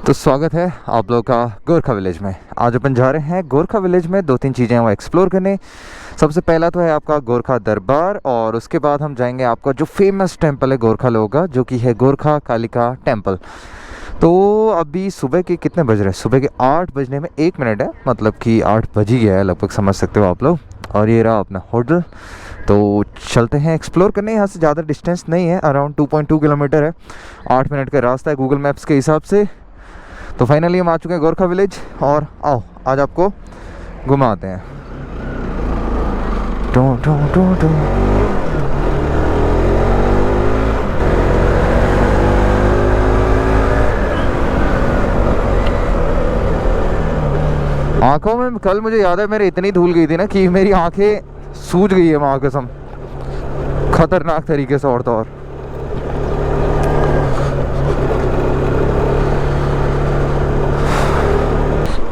तो स्वागत है आप लोगों का गोरखा विलेज में। आज अपन जा रहे हैं गोरखा विलेज में, दो तीन चीज़ें हैं वो एक्सप्लोर करने। सबसे पहला तो है आपका गोरखा दरबार, और उसके बाद हम जाएंगे आपका जो फेमस टेंपल है गोरखा लोगों का, जो कि है गोरखा कालिका टेंपल। तो अभी सुबह के कितने बज रहे हैं? सुबह के 8 बजने में 1 मिनट है, मतलब कि 8 बज ही गया है लगभग, समझ सकते हो आप लोग। और ये रहा अपना होटल। तो चलते हैं एक्सप्लोर करने। यहाँ से ज़्यादा डिस्टेंस नहीं है, अराउंड 2.2 किलोमीटर है, 8 मिनट का रास्ता है गूगल मैप्स के हिसाब से। तो फाइनली हम आ चुके हैं गोरखा विलेज, और आओ आज आपको घुमाते हैं। टू टू टू टू। आंखों में कल मुझे याद है मेरे इतनी धूल गई थी ना कि मेरी आंखें सूज गई है माँ कसम, खतरनाक तरीके से। और तो और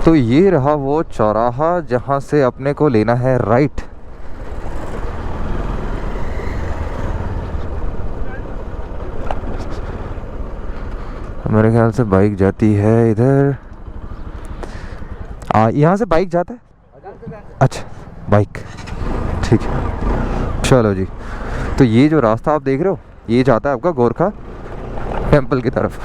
तो ये रहा वो चौराहा जहाँ से अपने को लेना है राइट। मेरे ख्याल से बाइक जाती है इधर। यहाँ से बाइक जाता है। अच्छा बाइक, ठीक है चलो जी। तो ये जो रास्ता आप देख रहे हो ये जाता है आपका गोरखा टेंपल की तरफ।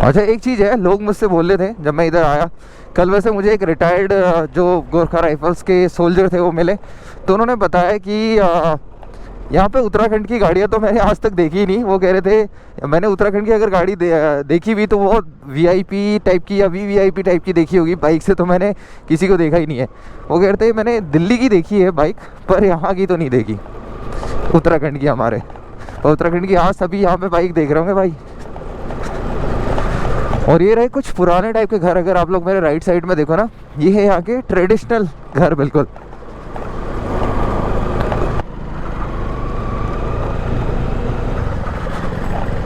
अच्छा एक चीज़ है, लोग मुझसे बोल रहे थे जब मैं इधर आया कल, वैसे मुझे एक रिटायर्ड जो गोरखा राइफल्स के सोल्जर थे वो मिले, तो उन्होंने बताया कि यहाँ पे उत्तराखंड की गाड़ियाँ तो मैंने आज तक देखी ही नहीं। वो कह रहे थे मैंने उत्तराखंड की अगर गाड़ी देखी भी तो वो वीआईपी टाइप की या वीवीआईपी टाइप की देखी होगी, बाइक से तो मैंने किसी को देखा ही नहीं है। वो कह रहे थे मैंने दिल्ली की देखी है बाइक, पर यहाँ की तो नहीं देखी, उत्तराखंड की हमारे। और उत्तराखंड की आज सभी यहाँ पे बाइक देख रहे होंगे भाई। और ये रहे कुछ पुराने टाइप के घर। अगर आप लोग मेरे राइट साइड में देखो ना, ये है यहाँ के ट्रेडिशनल घर बिल्कुल।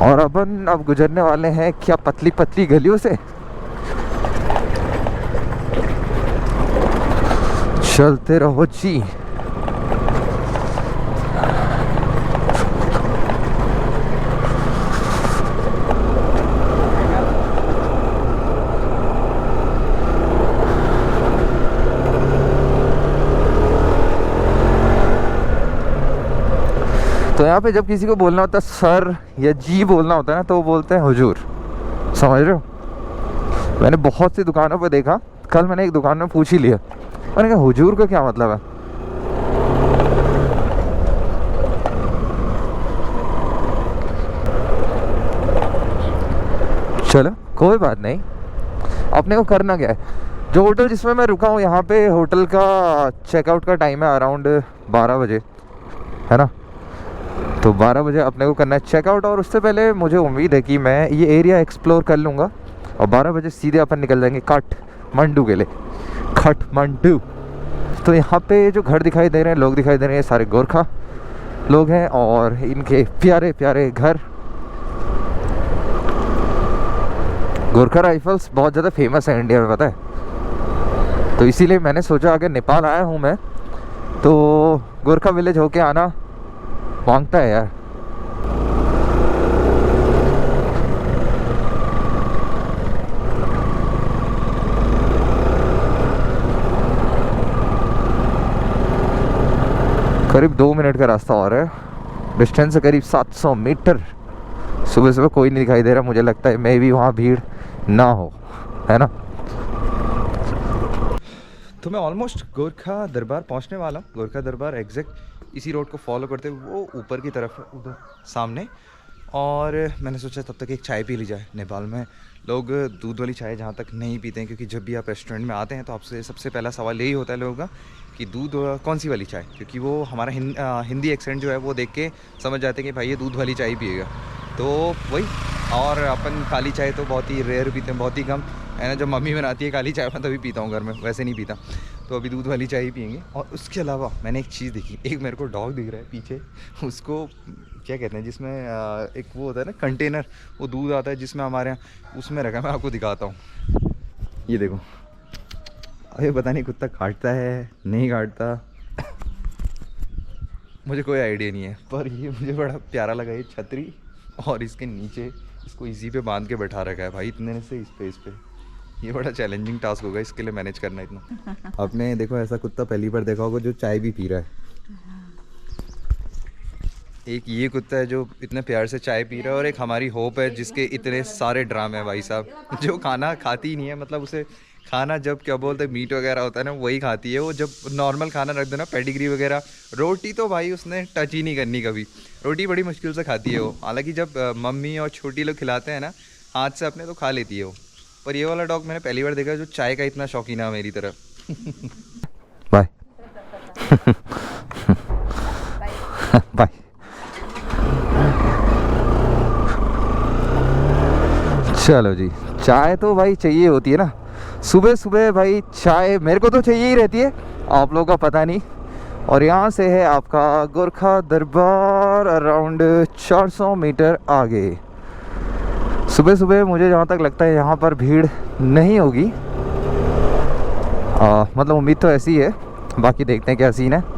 और अपन अब गुजरने वाले हैं क्या पतली पतली गलियों से। चलते रहो जी। तो यहाँ पे जब किसी को बोलना होता है सर या जी बोलना होता है ना, तो वो बोलते हैं हुजूर, समझ रहे हो। मैंने बहुत सी दुकानों पे देखा, कल मैंने एक दुकान में पूछ ही लिया, मैंने कहा हुजूर का क्या मतलब है। चलो कोई बात नहीं, अपने को करना क्या है। जो होटल जिसमें मैं रुका हूँ यहाँ पे, होटल का चेकआउट का टाइम है अराउंड 12 बजे, है ना। तो 12 बजे अपने को करना है चेकआउट, और उससे पहले मुझे उम्मीद है कि मैं ये एरिया एक्सप्लोर कर लूँगा, और 12 बजे सीधे अपन निकल जाएंगे काठमांडू के लिए, काठमांडू। तो यहाँ पे जो घर दिखाई दे रहे हैं, लोग दिखाई दे रहे हैं, सारे गोरखा लोग हैं और इनके प्यारे प्यारे घर। गोरखा राइफल्स बहुत ज़्यादा फेमस है इंडिया में, पता है। तो इसीलिए मैंने सोचा अगर नेपाल आया हूँ मैं तो गोरखा विलेज होके आना मांगता है यार। करीब 2 मिनट का रास्ता और है, डिस्टेंस है करीब 700 मीटर। सुबह सुबह कोई नहीं दिखाई दे रहा, मुझे लगता है मे भी वहाँ भीड़ ना हो, है ना। तो मैं ऑलमोस्ट गोरखा दरबार पहुँचने वाला हूँ। गोरखा दरबार एग्जैक्ट इसी रोड को फॉलो करते हुए वो ऊपर की तरफ है, उधर सामने। और मैंने सोचा तब तक एक चाय पी ली जाए। नेपाल में लोग दूध वाली चाय जहाँ तक नहीं पीते हैं, क्योंकि जब भी आप रेस्टोरेंट में आते हैं तो आपसे सबसे पहला सवाल यही होता है लोगों का कि दूध कौन सी वाली चाय, क्योंकि वो हमारा हिंदी एक्सेंट जो है वो देख के समझ जाते हैं कि भाई ये दूध वाली चाय पिएगा। तो वही। और अपन काली चाय तो बहुत ही रेयर पीते हैं, बहुत ही कम, है ना। जब मम्मी बनाती है काली चाय मैं तभी पीता हूँ घर में, वैसे नहीं पीता। तो अभी दूध वाली चाय ही पियेंगे। और उसके अलावा मैंने एक चीज़ देखी, एक मेरे को डॉग दिख रहा है पीछे, उसको क्या कहते हैं जिसमें एक वो होता है ना कंटेनर, वो दूध आता है जिसमें हमारे यहाँ, उसमें रखा है। मैं आपको दिखाता हूँ, ये देखो। अरे पता नहीं कुत्ता काटता है नहीं काटता, मुझे कोई आइडिया नहीं है, पर ये मुझे बड़ा प्यारा लगा ये छतरी, और इसके नीचे इसको इसी पे बांध के बैठा रखा है भाई इतने से इस पे। ये बड़ा चैलेंजिंग टास्क होगा इसके लिए मैनेज करना इतना। आपने देखो ऐसा कुत्ता पहली बार देखा होगा जो चाय भी पी रहा है। एक ये कुत्ता है जो इतने प्यार से चाय पी रहा है, और एक हमारी होप है जिसके इतने सारे ड्रामे हैं भाई साहब, जो खाना खाती ही नहीं है, मतलब उसे खाना जब क्या बोलते हैं मीट वगैरह होता है ना वही खाती है वो। जब नॉर्मल खाना रख देना पेडिग्री वगैरह, रोटी तो भाई उसने टच ही नहीं करनी कभी, रोटी बड़ी मुश्किल से खाती है वो। हालांकि जब मम्मी और छोटी लोग खिलाते हैं ना हाथ से अपने तो खा लेती है वो। पर ये वाला डॉग मैंने पहली बार देखा जो चाय का इतना शौकीन है मेरी तरह। Bye bye. चलो जी, चाय तो भाई चाहिए होती है ना सुबह सुबह भाई, चाय मेरे को तो चाहिए ही रहती है, आप लोगों का पता नहीं। और यहाँ से है आपका गोरखा दरबार अराउंड 400 मीटर आगे। सुबह सुबह मुझे जहाँ तक लगता है यहाँ पर भीड़ नहीं होगी, मतलब उम्मीद तो ऐसी है, बाकी देखते हैं क्या सीन है।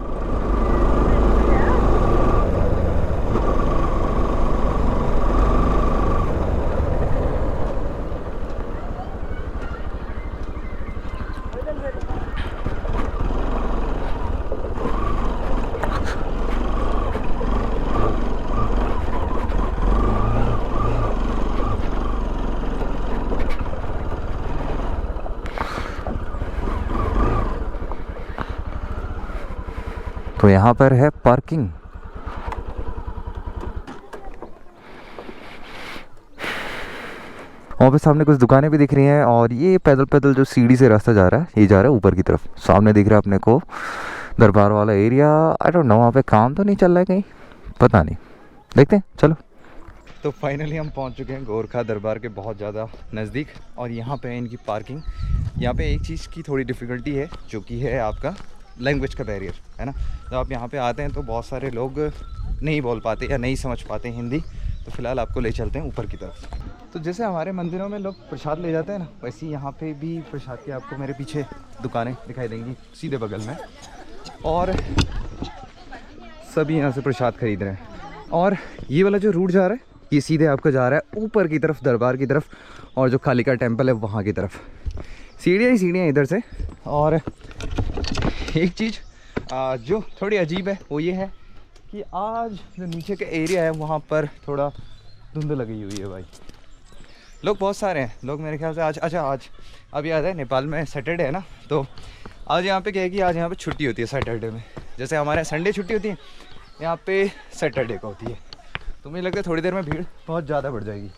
तो यहाँ पर है पार्किंग। वहाँ पे सामने कुछ दुकानें भी दिख रही हैं, और ये पैदल पैदल जो सीढ़ी से रास्ता जा रहा है ये जा रहा है ऊपर की तरफ। सामने दिख रहा है अपने को दरबार वाला एरिया। आई डोंट नो वहाँ पे काम तो नहीं चल रहा है कहीं, पता नहीं, देखते हैं चलो। तो फाइनली हम पहुँच चुके हैं गोरखा दरबार के बहुत ज़्यादा नज़दीक, और यहाँ पे है इनकी पार्किंग। यहाँ पे एक चीज़ की थोड़ी डिफ़िकल्टी है जो कि है आपका लैंग्वेज का बैरियर, है ना। जब आप यहाँ पे आते हैं तो बहुत सारे लोग नहीं बोल पाते या नहीं समझ पाते हिंदी, तो फ़िलहाल आपको ले चलते हैं ऊपर की तरफ। तो जैसे हमारे मंदिरों में लोग प्रसाद ले जाते हैं ना, वैसे ही यहाँ पे भी प्रसाद की आपको मेरे पीछे दुकानें दिखाई देंगी सीधे बगल में, और सभी यहाँ से प्रसाद खरीद रहे हैं। और ये वाला जो रूट जा रहा है ये सीधे आपका जा रहा है ऊपर की तरफ दरबार की तरफ, और जो कालिका टेम्पल है वहाँ की तरफ। सीढ़ियाँ ही सीढ़ियाँ इधर से। और एक चीज़ जो थोड़ी अजीब है वो ये है कि आज जो नीचे का एरिया है वहाँ पर थोड़ा धुंध लगी हुई है भाई। लोग बहुत सारे हैं, लोग मेरे ख्याल से आज अब याद है नेपाल में सैटरडे है ना, तो आज यहाँ पे क्या है कि आज यहाँ पे छुट्टी होती है सैटरडे में। जैसे हमारे संडे छुट्टी होती है, यहाँ पे सैटरडे को होती है। तो मुझे लगता है थोड़ी देर में भीड़ बहुत ज़्यादा बढ़ जाएगी।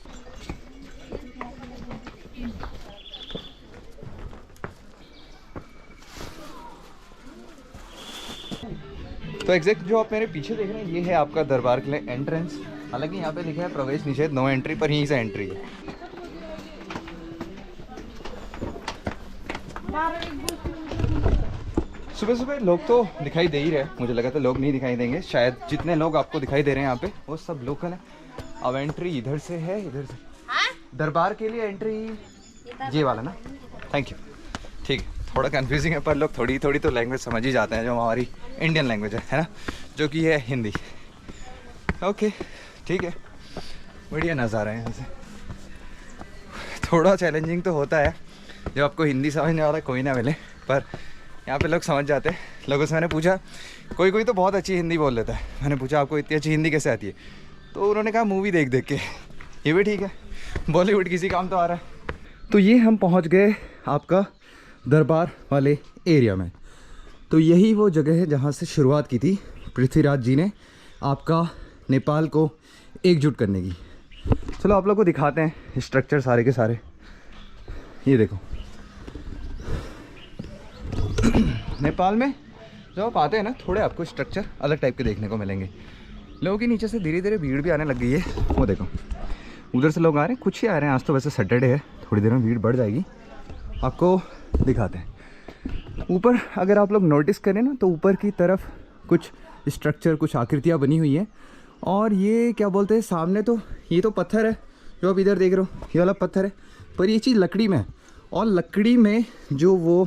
तो एग्जैक्ट जो आप मेरे पीछे देख रहे हैं ये है आपका दरबार के लिए एंट्रेंस। हालांकि यहाँ पे लिखा है प्रवेश निषेध, नो एंट्री, पर यहीं से एंट्री है। सुबह सुबह लोग तो दिखाई दे ही रहे, मुझे लगा था लोग नहीं दिखाई देंगे शायद। जितने लोग आपको दिखाई दे रहे हैं यहाँ पे वो सब लोकल है। अब एंट्री इधर से है, इधर से दरबार के लिए एंट्री ये वाला ना। Thank you. ठीक है, थोड़ा कंफ्यूजिंग है पर लोग थोड़ी थोड़ी तो लैंग्वेज समझ ही जाते हैं, जो हमारी इंडियन लैंग्वेज है ना, जो कि है हिंदी। ओके ठीक है, बढ़िया नज़ारा है यहाँ से। थोड़ा चैलेंजिंग तो होता है जब आपको हिंदी समझने वाला कोई ना मिले, पर यहाँ पे लोग समझ जाते हैं। लोगों से मैंने पूछा, कोई तो बहुत अच्छी हिंदी बोल लेता है। मैंने पूछा आपको इतनी अच्छी हिंदी कैसे आती है, तो उन्होंने कहा मूवी देख देख के। ये भी ठीक है, बॉलीवुड किसी काम तो आ रहा है। तो ये हम पहुँच गए आपका दरबार वाले एरिया में। तो यही वो जगह है जहाँ से शुरुआत की थी पृथ्वीराज जी ने आपका नेपाल को एकजुट करने की। चलो आप लोग को दिखाते हैं स्ट्रक्चर सारे के सारे। ये देखो नेपाल में जब आप आते हैं ना, थोड़े आपको स्ट्रक्चर अलग टाइप के देखने को मिलेंगे। लोगों के नीचे से धीरे धीरे भीड़ भी आने लग गई है। वो देखो उधर से लोग आ रहे हैं, कुछ ही आ रहे हैं। आज तो वैसे सैटरडे है, थोड़ी देर में भीड़ बढ़ जाएगी। आपको दिखाते हैं। ऊपर अगर आप लोग नोटिस करें ना तो ऊपर की तरफ कुछ स्ट्रक्चर, कुछ आकृतियाँ बनी हुई हैं। और ये क्या बोलते हैं, सामने तो ये तो पत्थर है जो आप इधर देख रहे हो, ये वाला पत्थर है, पर ये चीज़ लकड़ी में है। और लकड़ी में जो वो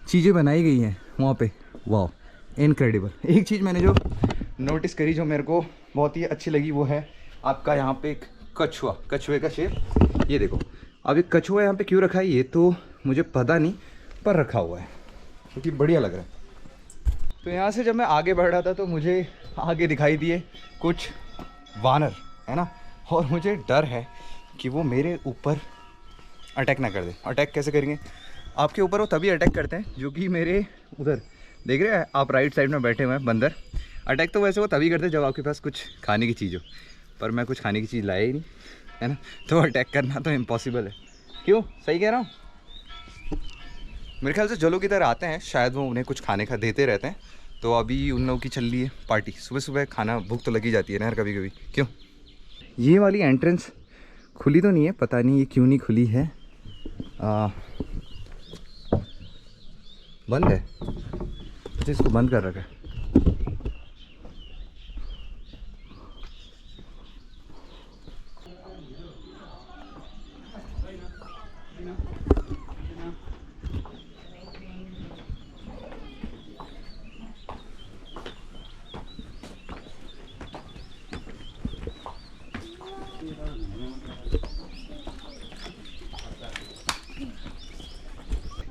चीज़ें बनाई गई हैं वहाँ पे, वाह इनक्रेडिबल। एक चीज़ मैंने जो नोटिस करी जो मेरे को बहुत ही अच्छी लगी वो है आपका यहाँ पे एक कछुआ, कछुए का शेप। ये देखो, अब ये कछुआ यहाँ पे क्यों रखा है ये तो मुझे पता नहीं, पर रखा हुआ है क्योंकि बढ़िया लग रहा है। तो यहाँ से जब मैं आगे बढ़ रहा था तो मुझे आगे दिखाई दिए कुछ वानर, है ना, और मुझे डर है कि वो मेरे ऊपर अटैक ना कर दे। अटैक कैसे करेंगे आपके ऊपर? वो तभी अटैक करते हैं जो कि मेरे उधर देख रहे हैं आप, राइट साइड में बैठे हुए हैं बंदर। अटैक तो वैसे वो तभी करते हैं जब आपके पास कुछ खाने की चीज़ हो, पर मैं कुछ खाने की चीज़ लाया ही नहीं, है ना, तो अटैक करना तो इम्पॉसिबल है। क्यों, सही कह रहा हूँ? मेरे ख्याल से जो लोग इधर आते हैं शायद वो उन्हें कुछ खाने का देते रहते हैं। तो अभी उन लोगों की चल रही है पार्टी, सुबह सुबह खाना, भूख तो लगी जाती है ना यार कभी कभी। क्यों, ये वाली एंट्रेंस खुली तो नहीं है, पता नहीं ये क्यों नहीं खुली है, बंद है, तो इसको बंद कर रखा है।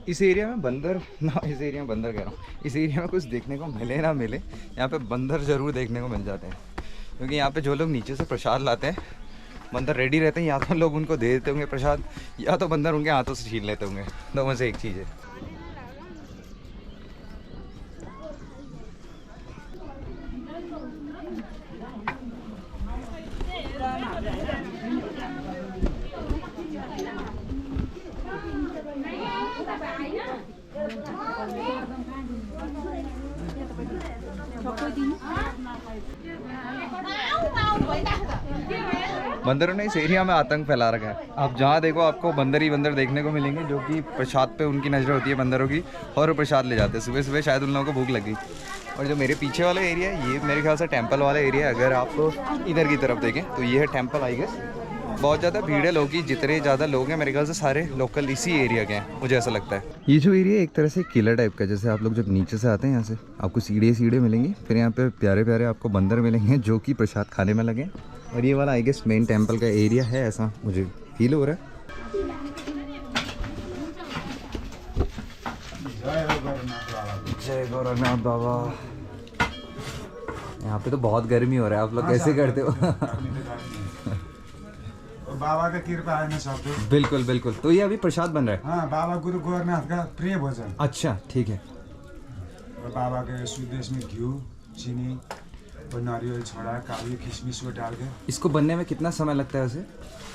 इस एरिया में बंदर ना, इस एरिया में बंदर कह रहा हूँ, इस एरिया में कुछ देखने को मिले ना मिले, यहाँ पे बंदर ज़रूर देखने को मिल जाते हैं। क्योंकि यहाँ पे जो लोग नीचे से प्रसाद लाते हैं, बंदर रेडी रहते हैं, या तो लोग उनको दे देते होंगे प्रसाद, या तो बंदर उनके हाथों से छीन लेते होंगे। दो में से एक चीज़ है। बंदरों ने इस एरिया में आतंक फैला रखा है। आप जहाँ देखो आपको बंदर ही बंदर देखने को मिलेंगे, जो कि प्रसाद पे उनकी नज़र होती है बंदरों की, और वो प्रसाद ले जाते हैं सुबह सुबह। शायद उन लोगों को भूख लगी। और जो मेरे पीछे वाला एरिया है ये मेरे ख्याल से टेंपल वाला एरिया है। अगर आप इधर की तरफ देखें तो ये है टेंपल, आई गेस। बहुत ज़्यादा भीड़ है लोगों की, जितने ज़्यादा लोग हैं मेरे ख्याल से सारे लोकल इसी एरिया के हैं, मुझे ऐसा लगता है। ये जो एरिया एक तरह से किला टाइप का, जैसे आप लोग जब नीचे से आते हैं यहाँ से आपको सीढ़े मिलेंगी, फिर यहाँ पे प्यारे प्यारे आपको बंदर मिलेंगे जो कि प्रसाद खाने में लगे। और ये वाला आई गेस मेन टेंपल का एरिया है, ऐसा मुझे फील हो रहा है। जय गौरनाथ बाबा। यहाँ पे तो बहुत गर्मी हो रहा है, आप लोग कैसे करते हो? बाबा का कृपा है ना सब पे। बिल्कुल बिल्कुल। तो ये अभी प्रसाद बन रहा है? हाँ, बाबा गुरु गोरखनाथ का प्रिय भोजन। अच्छा ठीक है। और बाबा के शुद्ध इसमें घी, चीनी और नारियल छोड़ा, काली किशमिश को डाल के। इसको बनने में कितना समय लगता है वैसे?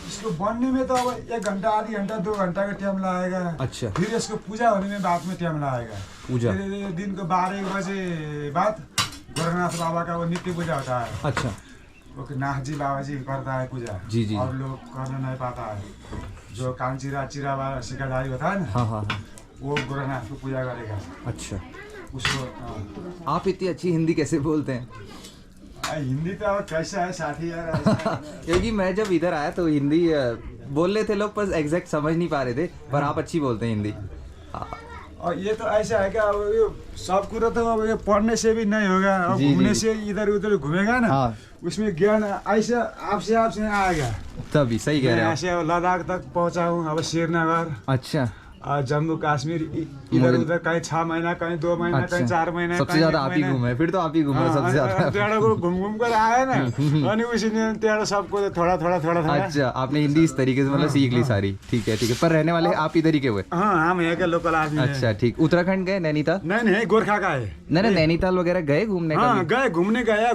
इसको बनने में तो अब 1 घंटा, आधी घंटा, 2 घंटा का टाइम लगेगा। अच्छा। फिर इसको पूजा होने में बाद में टाइम लगेगा। पूजा फिर दिन को 12 बजे बाद गोरखनाथ बाबा का वो नित्य पूजा होता है। अच्छा। वो नाथ जी बाबा जी करता है पूजा। जी जी। और लोग करना नहीं पाता है, जो कान चिरा वाला शिकाधारी होता है ना, हाँ हाँ हाँ, वो गोरखनाथ को पूजा करेगा। अच्छा। उसको आप इतनी अच्छी हिंदी कैसे बोलते हैं? हिंदी तो कैसा है साथी यार। क्योंकि मैं जब इधर आया तो हिंदी बोल रहे थे लोग, पर एग्जैक्ट समझ नहीं पा रहे थे, पर आप अच्छी बोलते हैं हिंदी। और ये तो ऐसा है क्या, अब ये सब कुछ तो अब ये पढ़ने से भी नहीं होगा, अब घूमने से इधर उधर घूमेगा ना। हाँ। उसमें ज्ञान ऐसे आपसे आएगा। तभी सही कह रहे हैं। ऐसे लद्दाख तक पहुंचा हूँ, अब श्रीनगर, अच्छा, और जम्मू कश्मीर, इधर उधर, कहीं 6 महीना, कहीं 2 महीना, कहीं 4 महीना। सबसे ज्यादा आप ही घूमे, फिर तो आप ही घूमे सबसे ज्यादा। घूम कर आया ना, और उसी ने तेरा सबको थोड़ा थोड़ा। अच्छा, आपने हिंदी इस तरीके से मतलब सीख ली सारी। ठीक है ठीक है। पर रहने वाले आप इधर ही के हुए? हाँ, हम यहाँ के लोकल आदमी। अच्छा ठीक। उत्तराखंड गए, नैनीताल? नहीं, गोरखा का है। नहीं, नैनीताल वगैरह गए घूमने? हाँ, गए घूमने गया।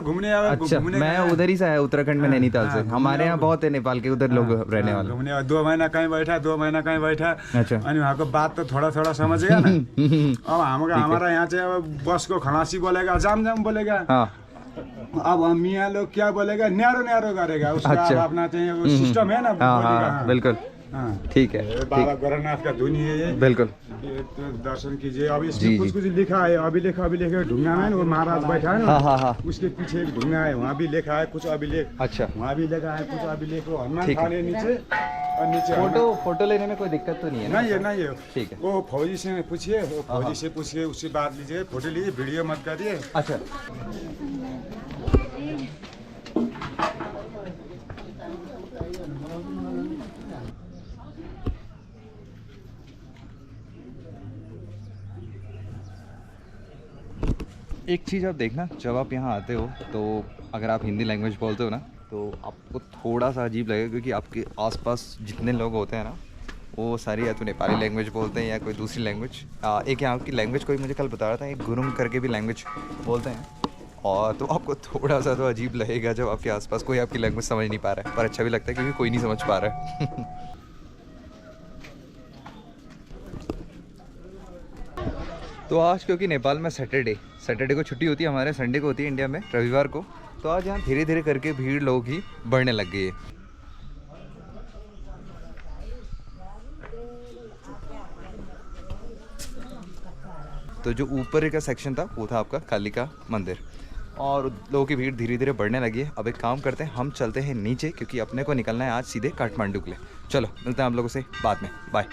अच्छा, मैं उधर ही से आया, उत्तराखंड में, नैनीताल से। हमारे यहाँ बहुत है नेपाल के उधर लोग रहने वाले। घूमने 2 महीना कहीं बैठा, 2 महीना कहीं बैठा। अच्छा। वहाँ को बात तो थोड़ा समझेगा ना। अब हमारा यहाँ से बस को खलासी बोलेगा, जाम बोलेगा। अब हम मियाँ लोग क्या बोलेगा, न्यारो करेगा। उसका अपना चाहिए वो सिस्टम है ना। हाँ, बिल्कुल। हाँ ठीक है, ये बाबा गोरखनाथ का धुनी है ये। बिल्कुल। ये तो दर्शन कीजिए। अब जी, इसमें कुछ जी। कुछ लिखा है, अभी लिखा ढूंगा में वो महाराज बैठा है ना। हाँ हाँ हाँ, उसके पीछे एक ढूंगा है, वहाँ भी लिखा है कुछ अभिलेख। अच्छा। वहाँ भी लिखा है कुछ अभिलेख। वो हनुमान ठीक है। थाने नीचे और नीचे फोटो लेने में कोई दिक्कत तो नहीं है ना? नहीं है। ठीक है। वो फौजी से पूछिए, वो फौजी से पूछिए, उससे बात लीजिए, फोटो लीजिए, वीडियो मत करिए। अच्छा। एक चीज़ आप देखना, जब आप यहाँ आते हो तो अगर आप हिंदी लैंग्वेज बोलते हो ना तो आपको थोड़ा सा अजीब लगेगा, क्योंकि आपके आसपास जितने लोग होते हैं ना वो सारी या तो नेपाली लैंग्वेज बोलते हैं या कोई दूसरी लैंग्वेज। एक यहाँ की लैंग्वेज कोई मुझे कल बता रहा था, एक गुरुंग करके भी लैंग्वेज बोलते हैं, और तो आपको थोड़ा सा तो अजीब लगेगा जब आपके आसपास कोई आपकी लैंग्वेज समझ नहीं पा रहा है, पर अच्छा भी लगता है क्योंकि कोई नहीं समझ पा रहा है। तो आज क्योंकि नेपाल में सैटरडे को छुट्टी होती है, हमारे संडे को होती है इंडिया में, रविवार को, तो आज यहाँ धीरे धीरे करके भीड़ लोग ही बढ़ने लग गई है। तो जो ऊपर का सेक्शन था वो था आपका कालिका मंदिर, और लोगों की भीड़ धीरे धीरे बढ़ने लगी है। अब एक काम करते हैं, हम चलते हैं नीचे, क्योंकि अपने को निकलना है आज सीधे काठमांडू के लिए। चलो मिलते हैं आप लोगों से बाद में, बाय।